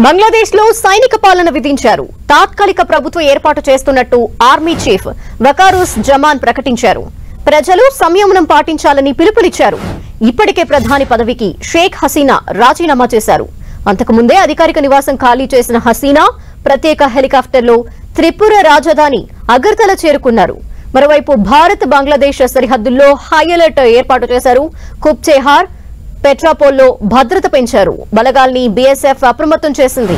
బంగ్లాదేశ్ లో సైనిక పాలన విధించారు. తాత్కాలిక ప్రభుత్వం ఏర్పాటు చేస్తున్నట్టు ఆర్మీ చీఫ్ వకారుస్ జమాన్ ప్రకటించారు. ప్రజలు సంయమనం పాటించాలని పిలుపునిచ్చారు. ఇప్పటికే ప్రధాని పదవికి షేక్ హసీనా రాజీనామా చేశారు. అంతకుముందే అధికారిక నివాసం ఖాళీ చేసిన హసీనా ప్రత్యేక హెలికాప్టర్లో త్రిపుర రాజధాని అగర్తల చేరుకున్నారు. మరోవైపు భారత్ బంగ్లాదేశ్ సరిహద్దుల్లో హై అలర్ట్ ఏర్పాటు చేశారు. కుప్చేహార్ పెట్రాపోల్లో భద్రత పెంచారు. బలగాల్ని బీఎస్ఎఫ్ అప్రమత్తం చేసింది.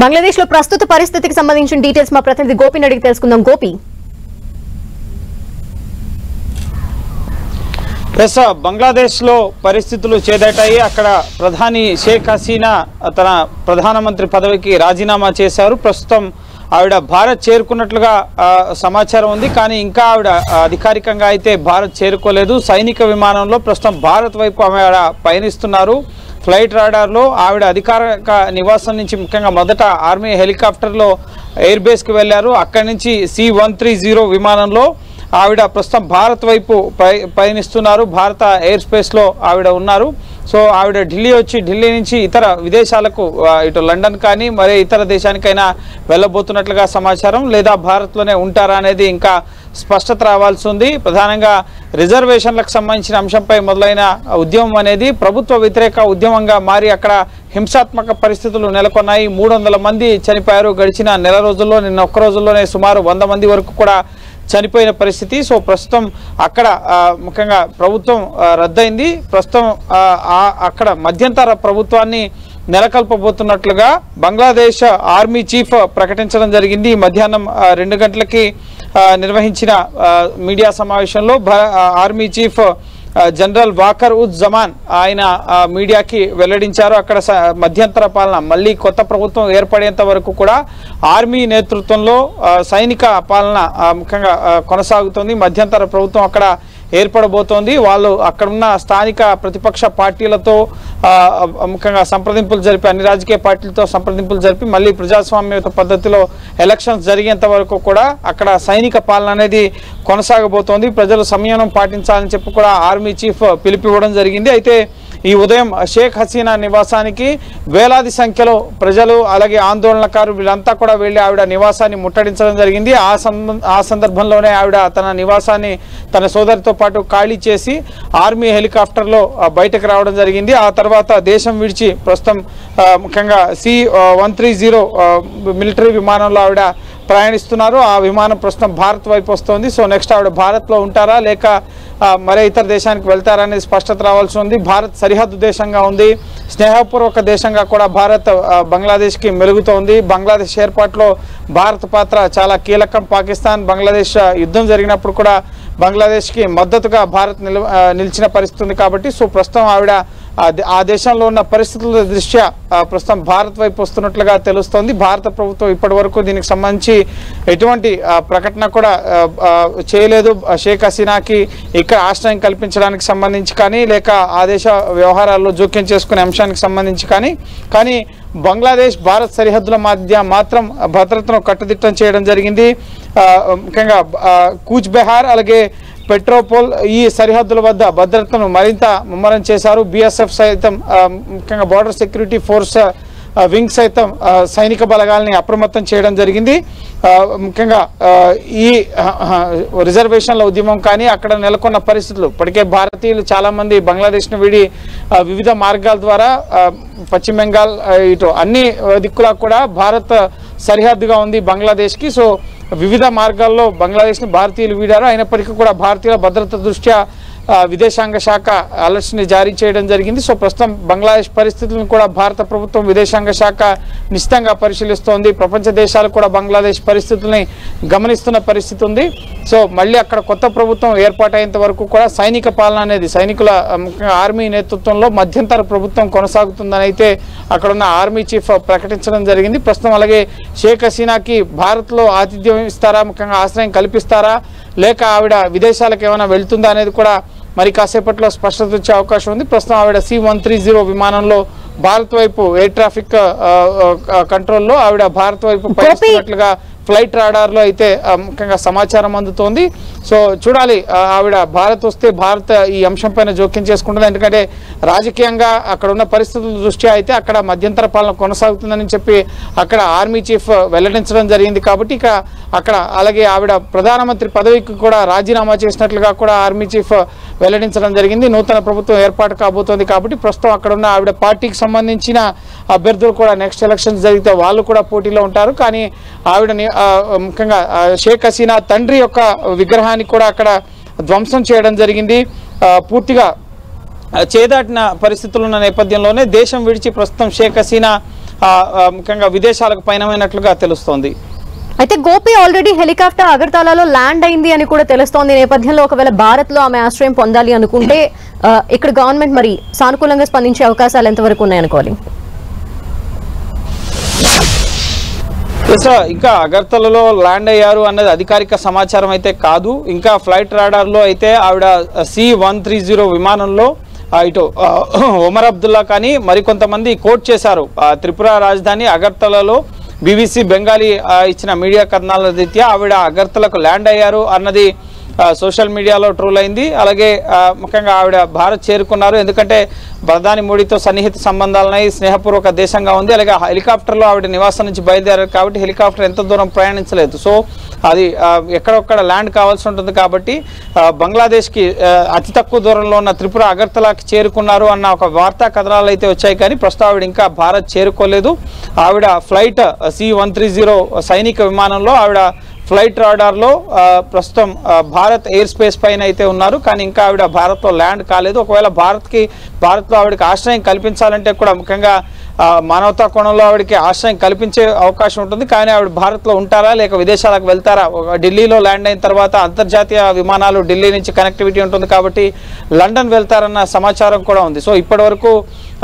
బంగ్లాదేశ్ లో ప్రస్తుత పరిస్థితికి సంబంధించిన డీటెయిల్స్ మా ప్రతినిధి గోపిని అడిగి తెలుసుకుందాం. గోపి, బంగ్లాదేశ్ లో పరిస్థితులు చేదటాయి. అక్కడ ప్రధాని షేక్ హసీనా తన ప్రధానమంత్రి పదవికి రాజీనామా చేశారు. ప్రస్తుతం ఆవిడ భారత్ చేరుకున్నట్లుగా సమాచారం ఉంది. కానీ ఇంకా ఆవిడ అధికారికంగా అయితే భారత్ చేరుకోలేదు. సైనిక విమానంలో ప్రస్తుతం భారత్ వైపు ఆవిడ పయనిస్తున్నారు. ఫ్లైట్ రాడార్లో ఆవిడ అధికారిక నివాసం నుంచి ముఖ్యంగా మొదట ఆర్మీ హెలికాప్టర్లో ఎయిర్ బేస్కి వెళ్లారు. అక్కడి నుంచి C-130 విమానంలో ఆవిడ ప్రస్తుతం భారత్ వైపు పయనిస్తున్నారు. భారత ఎయిర్ స్పేస్లో ఆవిడ ఉన్నారు. సో ఆవిడ ఢిల్లీ నుంచి ఇతర విదేశాలకు ఇటు లండన్ కానీ మరే ఇతర దేశానికైనా వెళ్ళబోతున్నట్లుగా సమాచారం. లేదా భారత్లోనే ఉంటారా అనేది ఇంకా స్పష్టత రావాల్సి ఉంది. ప్రధానంగా రిజర్వేషన్లకు సంబంధించిన అంశంపై మొదలైన ఉద్యమం అనేది ప్రభుత్వ వ్యతిరేక ఉద్యమంగా మారి అక్కడ హింసాత్మక పరిస్థితులు నెలకొన్నాయి. 300 మంది చనిపోయారు. గడిచిన నెల రోజుల్లో నిన్న ఒక్క రోజుల్లోనే సుమారు 100 మంది వరకు కూడా చనిపోయిన పరిస్థితి. సో ప్రస్తుతం అక్కడ ముఖ్యంగా ప్రభుత్వం రద్దయింది. ప్రస్తుతం అక్కడ మధ్యంతర ప్రభుత్వాన్ని నెలకొల్పబోతున్నట్లుగా బంగ్లాదేశ్ ఆర్మీ చీఫ్ ప్రకటించడం జరిగింది. మధ్యాహ్నం 2 గంటలకి నిర్వహించిన మీడియా సమావేశంలో army chief general Waker uz Zaman ఆయన మీడియాకి వెల్లడించారు. అక్కడ మధ్యంతర పాలన మళ్ళీ కొత్త ప్రభుత్వం ఏర్పడేంత వరకు కూడా ఆర్మీ నేతృత్వంలో సైనిక పాలన ముఖ్యంగా కొనసాగుతుంది. మధ్యంతర ప్రభుత్వం అక్కడ ఏర్పడబోతోంది. వాళ్ళు అక్కడున్న స్థానిక ప్రతిపక్ష పార్టీలతో ముఖ్యంగా సంప్రదింపులు జరిపి అన్ని రాజకీయ పార్టీలతో సంప్రదింపులు జరిపి మళ్ళీ ప్రజాస్వామ్యత పద్ధతిలో ఎలక్షన్స్ జరిగేంత వరకు కూడా అక్కడ సైనిక పాలన అనేది కొనసాగబోతోంది. ప్రజలు సంయమనం పాటించాలని చెప్పి కూడా ఆర్మీ చీఫ్ పిలుపివ్వడం జరిగింది. అయితే ఈ ఉదయం షేక్ హసీనా నివాసానికి వేలాది సంఖ్యలో ప్రజలు అలాగే ఆందోళనకారులు వీళ్ళంతా కూడా వెళ్లి ఆవిడ నివాసాన్ని ముట్టడించడం జరిగింది. ఆ సందర్భంలోనే ఆవిడ తన నివాసాన్ని తన సోదరితో పాటు ఖాళీ చేసి ఆర్మీ హెలికాప్టర్లో బయటకు రావడం జరిగింది. ఆ తర్వాత దేశం విడిచి ప్రస్తుతం ముఖ్యంగా C-130 మిలిటరీ విమానంలో ఆవిడ ప్రయాణిస్తున్నారు. ఆ విమానం ప్రస్తుతం భారత్ వైపు వస్తుంది. సో నెక్స్ట్ ఆవిడ భారత్లో ఉంటారా లేక మరే ఇతర దేశానికి వెళ్తారా అనేది స్పష్టత రావాల్సి ఉంది. భారత్ సరిహద్దు దేశంగా ఉంది. స్నేహపూర్వక దేశంగా కూడా భారత్ బంగ్లాదేశ్కి మెలుగుతోంది. బంగ్లాదేశ్ ఏర్పాటులో భారత్ పాత్ర చాలా కీలకం. పాకిస్తాన్ బంగ్లాదేశ్ యుద్ధం జరిగినప్పుడు కూడా బంగ్లాదేశ్కి మద్దతుగా భారత్ నిలిచిన పరిస్థితి ఉంది. కాబట్టి సో ప్రస్తుతం ఆవిడ ఆ దేశంలో ఉన్న పరిస్థితుల దృష్ట్యా ప్రస్తుతం భారత్ వైపు వస్తున్నట్లుగా తెలుస్తోంది. భారత ప్రభుత్వం ఇప్పటి వరకు దీనికి సంబంధించి ఎటువంటి ప్రకటన కూడా చేయలేదు. షేక్ హసీనాకి ఇక్కడ ఆశ్రయం కల్పించడానికి సంబంధించి కానీ లేక ఆ దేశ వ్యవహారాల్లో జోక్యం చేసుకునే అంశానికి సంబంధించి కానీ బంగ్లాదేశ్ భారత్ సరిహద్దుల మధ్య మాత్రం భద్రతను కట్టుదిట్టం చేయడం జరిగింది. ముఖ్యంగా కూచ్ బెహార్ అలాగే పెట్రోపోల్ ఈ సరిహద్దుల వద్ద భద్రతను మరింత ముమ్మరం చేశారు. బీఎస్ఎఫ్ సైతం ముఖ్యంగా బార్డర్ సెక్యూరిటీ ఫోర్స్ వింగ్ సైతం సైనిక బలగాల్ని అప్రమత్తం చేయడం జరిగింది. ముఖ్యంగా ఈ రిజర్వేషన్ల ఉద్యమం కానీ అక్కడ నెలకొన్న పరిస్థితులు ఇప్పటికే భారతీయులు చాలామంది బంగ్లాదేశ్ను వీడి వివిధ మార్గాల ద్వారా పశ్చిమ బెంగాల్ ఇటు అన్ని దిక్కులా కూడా భారత్ సరిహద్దుగా ఉంది బంగ్లాదేశ్కి. సో వివిధ మార్గాల్లో బంగ్లాదేశ్ని భారతీయులు వీడారు. అయినప్పటికీ కూడా భారతీయుల భద్రత దృష్ట్యా విదేశాంగ శాఖ అలర్ట్స్ని జారీ చేయడం జరిగింది. సో ప్రస్తుతం బంగ్లాదేశ్ పరిస్థితులను కూడా భారత ప్రభుత్వం విదేశాంగ శాఖ నిశ్చితంగా పరిశీలిస్తోంది. ప్రపంచ దేశాలు కూడా బంగ్లాదేశ్ పరిస్థితుల్ని గమనిస్తున్న పరిస్థితి ఉంది. సో మళ్ళీ అక్కడ కొత్త ప్రభుత్వం ఏర్పాటయ్యేంత వరకు కూడా సైనిక పాలన అనేది సైనికుల ఆర్మీ నేతృత్వంలో మధ్యంతర ప్రభుత్వం కొనసాగుతుందని అయితే అక్కడున్న ఆర్మీ చీఫ్ ప్రకటించడం జరిగింది. ప్రస్తుతం అలాగే షేక్ హసీనాకి భారత్లో ఆతిథ్యం ఇస్తారా, ముఖ్యంగా ఆశ్రయం కల్పిస్తారా లేక ఆవిడ విదేశాలకు ఏమైనా వెళ్తుందా అనేది కూడా మరి కాసేపట్లో స్పష్టత వచ్చే అవకాశం ఉంది. ప్రస్తుతం ఆవిడ C-130 విమానంలో భారత్ వైపు ఎయిర్ ట్రాఫిక్ కంట్రోల్లో ఆవిడ భారత్ వైపు పయనిస్తున్నట్లుగా ఫ్లైట్ రాడార్లో అయితే ముఖ్యంగా సమాచారం అందుతోంది. సో చూడాలి, ఆవిడ భారత్ వస్తే భారత్ ఈ అంశం పైన జోక్యం చేసుకుంటుంది. ఎందుకంటే రాజకీయంగా అక్కడ ఉన్న పరిస్థితుల దృష్ట్యా అయితే అక్కడ మధ్యంతర పాలన కొనసాగుతుందని చెప్పి అక్కడ ఆర్మీ చీఫ్ వెల్లడించడం జరిగింది. కాబట్టి ఇక అక్కడ అలాగే ఆవిడ ప్రధానమంత్రి పదవికి కూడా రాజీనామా చేసినట్లుగా కూడా ఆర్మీ చీఫ్ వెల్లడించడం జరిగింది. నూతన ప్రభుత్వం ఏర్పాటు కాబోతోంది. కాబట్టి ప్రస్తుతం అక్కడ ఉన్న ఆవిడ పార్టీకి సంబంధించిన అభ్యర్థులు కూడా నెక్స్ట్ ఎలక్షన్స్ జరిగితే వాళ్ళు కూడా పోటీలో ఉంటారు. కానీ ఆవిడని ముఖ్యంగా షేక్ హసీనా తండ్రి యొక్క విగ్రహాన్ని కూడా అక్కడ ధ్వంసం చేయడం జరిగింది. పూర్తిగా చేదాటిన పరిస్థితులు ఉన్న నేపథ్యంలోనే దేశం విడిచి ప్రస్తుతం షేక్ హసీనా ముఖ్యంగా విదేశాలకు పయనమైనట్లుగా తెలుస్తోంది. అయితే గోపి ఆల్రెడీ హెలికాప్టర్ అగర్తలాలో ల్యాండ్ అయింది అని కూడా తెలుస్తోంది. ఈ నేపథ్యంలో ఒకవేళ భారత్ లో ఆమె ఆశ్రయం పొందాలి అనుకుంటే ఇక్కడ గవర్నమెంట్ మరి సానుకూలంగా స్పందించే అవకాశాలు ఎంతవరకు ఉన్నాయనుకోవాలి? ఇంకా అగర్తలలో ల్యాండ్ అయ్యారు అన్నది అధికారిక సమాచారం అయితే కాదు. ఇంకా ఫ్లైట్ రాడార్లో అయితే ఆవిడ C-130 విమానంలో ఇటు ఒమర్ అబ్దుల్లా కానీ మరికొంతమంది కోట్ చేశారు. త్రిపుర రాజధాని అగర్తలలో BBC బెంగాలీ ఇచ్చిన మీడియా కథనాల రీత్యా ఆవిడ అగర్తలకు ల్యాండ్ అయ్యారు అన్నది సోషల్ మీడియాలో ట్రోల్ అయింది. అలాగే ముఖ్యంగా ఆవిడ భారత్ చేరుకున్నారు. ఎందుకంటే ప్రధాని మోడీతో సన్నిహిత సంబంధాలున్నాయి, స్నేహపూర్వక దేశంగా ఉంది. అలాగే హెలికాప్టర్లో ఆవిడ నివాసం నుంచి బయలుదేరారు కాబట్టి హెలికాప్టర్ ఎంత దూరం ప్రయాణించలేదు. సో అది ఎక్కడొక్కడ ల్యాండ్ కావాల్సి ఉంటుంది. కాబట్టి బంగ్లాదేశ్కి అతి తక్కువ దూరంలో ఉన్న త్రిపుర అగర్తలాకి చేరుకున్నారు అన్న ఒక వార్తా కథనాలు అయితే వచ్చాయి. కానీ ప్రస్తుతం ఆవిడ ఇంకా భారత్ చేరుకోలేదు. ఆవిడ ఫ్లైట్ C-130 సైనిక విమానంలో ఆవిడ ఫ్లైట్ రాడార్లో ప్రస్తుతం భారత్ ఎయిర్ స్పేస్ పైన అయితే ఉన్నారు. కానీ ఇంకా ఆవిడ భారత్లో ల్యాండ్ కాలేదు. ఒకవేళ భారత్లో ఆవిడకి ఆశ్రయం కల్పించాలంటే కూడా ముఖ్యంగా మానవతా కోణంలో ఆవిడకి ఆశ్రయం కల్పించే అవకాశం ఉంటుంది. కానీ ఆవిడ భారత్లో ఉంటారా లేక విదేశాలకు వెళ్తారా? ఢిల్లీలో ల్యాండ్ అయిన తర్వాత అంతర్జాతీయ విమానాలు ఢిల్లీ నుంచి కనెక్టివిటీ ఉంటుంది కాబట్టి లండన్ వెళ్తారన్న సమాచారం కూడా ఉంది. సో ఇప్పటి వరకు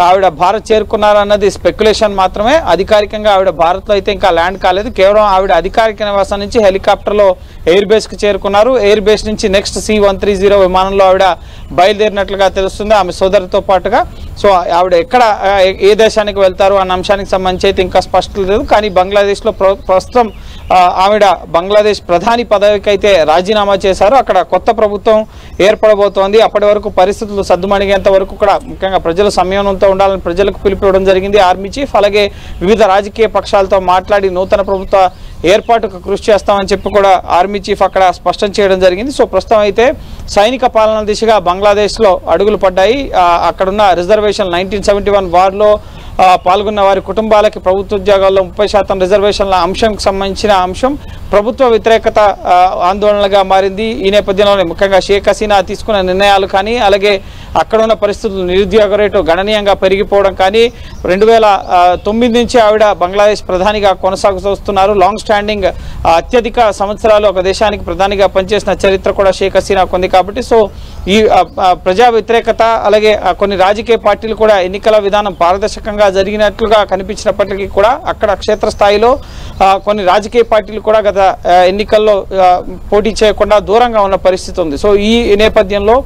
ఆవిడ భారత్ చేరుకున్నారన్నది స్పెక్యులేషన్ మాత్రమే. అధికారికంగా ఆవిడ భారత్లో అయితే ఇంకా ల్యాండ్ కాలేదు. కేవలం ఆవిడ అధికారిక నివాసం నుంచి హెలికాప్టర్లో ఎయిర్ బేస్కి చేరుకున్నారు. ఎయిర్ బేస్ నుంచి నెక్స్ట్ C-130 విమానంలో ఆవిడ బయలుదేరినట్లుగా తెలుస్తుంది ఆమె సోదరితో పాటుగా. సో ఆవిడ ఎక్కడ ఏ దేశానికి వెళ్తారు అన్న అంశానికి సంబంధించి అయితే ఇంకా స్పష్టత లేదు. కానీ బంగ్లాదేశ్లో ప్రస్తుతం ఆవిడ బంగ్లాదేశ్ ప్రధాని పదవికి అయితే రాజీనామా చేశారు. అక్కడ కొత్త ప్రభుత్వం ఏర్పడబోతోంది. అప్పటి వరకు పరిస్థితులు సద్దుమణిగేంత వరకు కూడా ముఖ్యంగా ప్రజల సంయమనంతో ఉండాలని ప్రజలకు పిలుపునివ్వడం జరిగింది ఆర్మీ చీఫ్. అలాగే వివిధ రాజకీయ పక్షాలతో మాట్లాడి నూతన ప్రభుత్వ ఏర్పాటుకు కృషి చేస్తామని చెప్పి కూడా ఆర్మీ చీఫ్ అక్కడ స్పష్టం చేయడం జరిగింది. సో ప్రస్తుతం అయితే సైనిక పాలన దిశగా బంగ్లాదేశ్లో అడుగులు పడ్డాయి. అక్కడున్న రిజర్వేషన్ 1971 వార్లో పాల్గొన్న వారి కుటుంబాలకి ప్రభుత్వ ఉద్యోగాల్లో 30% రిజర్వేషన్ల అంశంకి సంబంధించిన అంశం ప్రభుత్వ వ్యతిరేకత ఆందోళనగా మారింది. ఈ నేపథ్యంలోనే ముఖ్యంగా షేక్ హసీనా తీసుకున్న నిర్ణయాలు కానీ అలాగే అక్కడ ఉన్న పరిస్థితులు నిరుద్యోగ రేటు గణనీయంగా పెరిగిపోవడం కానీ 2009 నుంచి ఆవిడ బంగ్లాదేశ్ ప్రధానిగా కొనసాగుతున్నారు. లాంగ్ స్టాండింగ్ అత్యధిక సంవత్సరాలు ఒక దేశానికి ప్రధానిగా పనిచేసిన చరిత్ర కూడా షేక్ హసీనాకు ఉంది. కాబట్టి సో ఈ ప్రజా వ్యతిరేకత అలాగే కొన్ని రాజకీయ పార్టీలు కూడా ఎన్నికల విధానం పారదర్శకంగా జరిగినట్లుగా కనిపించినప్పటికీ కూడా అక్కడ క్షేత్రస్థాయిలో కొన్ని రాజకీయ పార్టీలు కూడా గత ఎన్నికల్లో పోటీ చేయకుండా దూరంగా ఉన్న పరిస్థితి ఉంది. సో ఈ నేపథ్యంలో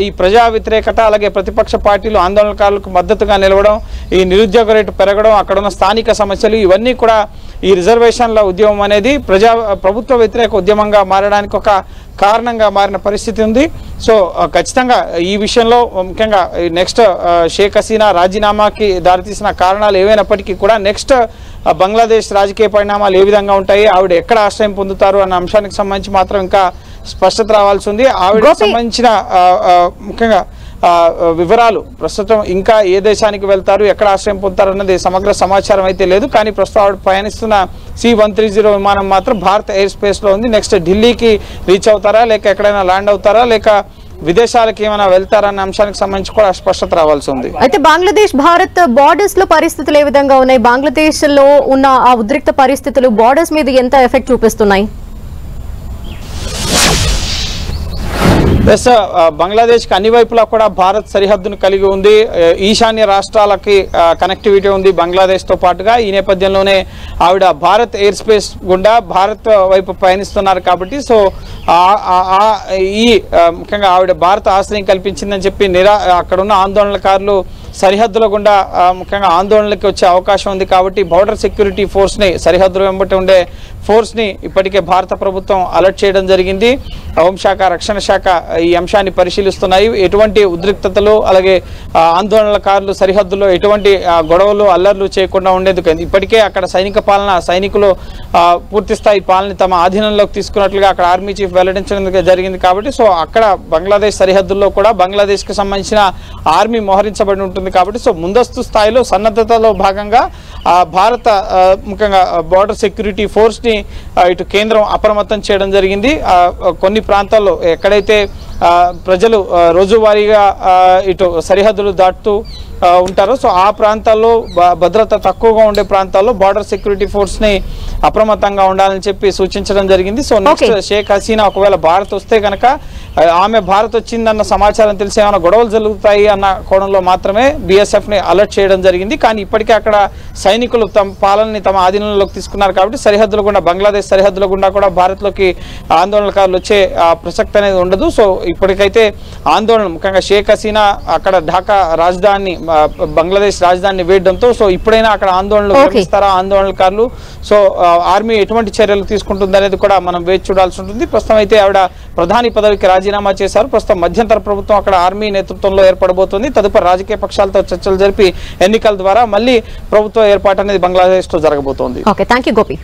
ఈ ప్రజా వ్యతిరేకత అలాగే ప్రతిపక్ష పార్టీలు ఆందోళనకారులకు మద్దతుగా నిలవడం, ఈ నిరుద్యోగ రేటు పెరగడం, అక్కడ ఉన్న స్థానిక సమస్యలు ఇవన్నీ కూడా ఈ రిజర్వేషన్ల ఉద్యమం అనేది ప్రభుత్వ వ్యతిరేక ఉద్యమంగా మారడానికి ఒక కారణంగా మారిన పరిస్థితి ఉంది. సో ఖచ్చితంగా ఈ విషయంలో ముఖ్యంగా నెక్స్ట్ షేక్ హసీనా రాజీనామాకి దారితీసిన కారణాలు ఏవైనప్పటికీ కూడా నెక్స్ట్ బంగ్లాదేశ్ రాజకీయ పరిణామాలు ఏ విధంగా ఉంటాయి, ఆవిడ ఎక్కడ ఆశ్రయం పొందుతారు అన్న అంశానికి సంబంధించి మాత్రం ఇంకా స్పష్టత రావాల్సి ఉంది. ఆవిడకి సంబంధించిన ముఖ్యంగా వివరాలు ప్రస్తుతం ఇంకా ఏ దేశానికి వెళ్తారు ఎక్కడ ఆశ్రయం పొందుతారు అన్నది సమగ్ర సమాచారం అయితే లేదు. కానీ ప్రస్తుతం ఆవిడ పయనిస్తున్న C-130 విమానం మాత్రం భారత్ ఎయిర్ స్పేస్లో ఉంది. నెక్స్ట్ ఢిల్లీకి రీచ్ అవుతారా లేక ఎక్కడైనా ల్యాండ్ అవుతారా లేక విదేశాలకు ఏమైనా వెళ్తారన్న అంశానికి సంబంధించి కూడా స్పష్టత రావాల్సి ఉంది. అయితే బంగ్లాదేశ్ భారత్ బార్డర్స్ లో పరిస్థితులు ఏ విధంగా ఉన్నాయి? బంగ్లాదేశ్ లో ఉన్న ఆ ఉద్రిక్త పరిస్థితులు బార్డర్స్ మీద ఎంత ఎఫెక్ట్ చూపిస్తున్నాయి? ప్లస్ బంగ్లాదేశ్కి అన్ని వైపులా కూడా భారత్ సరిహద్దును కలిగి ఉంది. ఈశాన్య రాష్ట్రాలకి కనెక్టివిటీ ఉంది బంగ్లాదేశ్తో పాటుగా. ఈ నేపథ్యంలోనే ఆవిడ భారత్ ఎయిర్ స్పేస్ గుండా భారత్ వైపు పయనిస్తున్నారు కాబట్టి సో ఈ ముఖ్యంగా ఆవిడ భారత ఆశ్రయం కల్పించిందని చెప్పి అక్కడున్న ఆందోళనకారులు సరిహద్దుల గుండా ముఖ్యంగా ఆందోళనకి వచ్చే అవకాశం ఉంది. కాబట్టి బోర్డర్ సెక్యూరిటీ ఫోర్స్ని సరిహద్దుల వెంబడి ఉండే ఫోర్స్ని ఇప్పటికే భారత ప్రభుత్వం అలర్ట్ చేయడం జరిగింది. హోంశాఖ, రక్షణ శాఖ ఈ అంశాన్ని పరిశీలిస్తున్నాయి. ఎటువంటి ఉద్రిక్తతలు అలాగే ఆందోళనకారులు సరిహద్దులో ఎటువంటి గొడవలు అల్లర్లు చేయకుండా ఉండేందుకు ఇప్పటికే అక్కడ సైనికులు పూర్తిస్థాయి పాలన తమ ఆధీనంలోకి తీసుకున్నట్లుగా అక్కడ ఆర్మీ చీఫ్ వెల్లడించడం జరిగింది. కాబట్టి సో అక్కడ బంగ్లాదేశ్ సరిహద్దుల్లో కూడా బంగ్లాదేశ్కి సంబంధించిన ఆర్మీ మోహరించబడి ఉంటుంది. కాబట్టి సో ముందస్తు స్థాయిలో సన్నద్ధతలో భాగంగా భారత ముఖ్యంగా బోర్డర్ సెక్యూరిటీ ఫోర్స్ని ఇటు కేంద్రం అప్రమత్తం చేయడం జరిగింది. కొన్ని ప్రాంతాల్లో ఎక్కడైతే ప్రజలు రోజువారీగా ఇటు సరిహద్దులు దాటుతూ ఉంటారో సో ఆ ప్రాంతాల్లో భద్రత తక్కువగా ఉండే ప్రాంతాల్లో బార్డర్ సెక్యూరిటీ ఫోర్స్ ని అప్రమత్తంగా ఉండాలని చెప్పి సూచించడం జరిగింది. సో నెక్స్ట్ షేక్ హసీనా ఒకవేళ భారత్ వస్తే కనుక ఆమె భారత్ వచ్చిందన్న సమాచారం తెలిసి ఏమైనా గొడవలు జరుగుతాయి అన్న కోణంలో మాత్రమే BSF ని అలర్ట్ చేయడం జరిగింది. కానీ ఇప్పటికే అక్కడ సైనికులు తమ పాలనని తమ ఆధీనంలోకి తీసుకున్నారు కాబట్టి సరిహద్దుల గుండా బంగ్లాదేశ్ సరిహద్దుల గుండా కూడా భారత్లోకి ఆందోళనకారులు వచ్చే ప్రసక్తి అనేది ఉండదు. సో ఇప్పటికైతే ఆందోళన ముఖ్యంగా షేక్ హసీనా అక్కడ ఢాకా రాజధాని బంగ్లాదేశ్ రాజధానిని వేయడంతో సో ఇప్పుడైనా అక్కడ ఆందోళనలు విరమిస్తారా ఆందోళనకారులు, సో ఆర్మీ ఎటువంటి చర్యలు తీసుకుంటుంది అనేది కూడా మనం వేచి చూడాల్సి ఉంటుంది. ప్రస్తుతం అయితే ఆవిడ ప్రధాని పదవికి రాజీనామా చేశారు. ప్రస్తుతం మధ్యంతర ప్రభుత్వం అక్కడ ఆర్మీ నేతృత్వంలో ఏర్పడబోతుంది. తదుపరి రాజకీయ పక్షాలతో చర్చలు జరిపి ఎన్నికల ద్వారా మళ్ళీ ప్రభుత్వ ఏర్పాటు అనేది బంగ్లాదేశ్ లో జరగబోతోంది. Okay, thank you Gopi.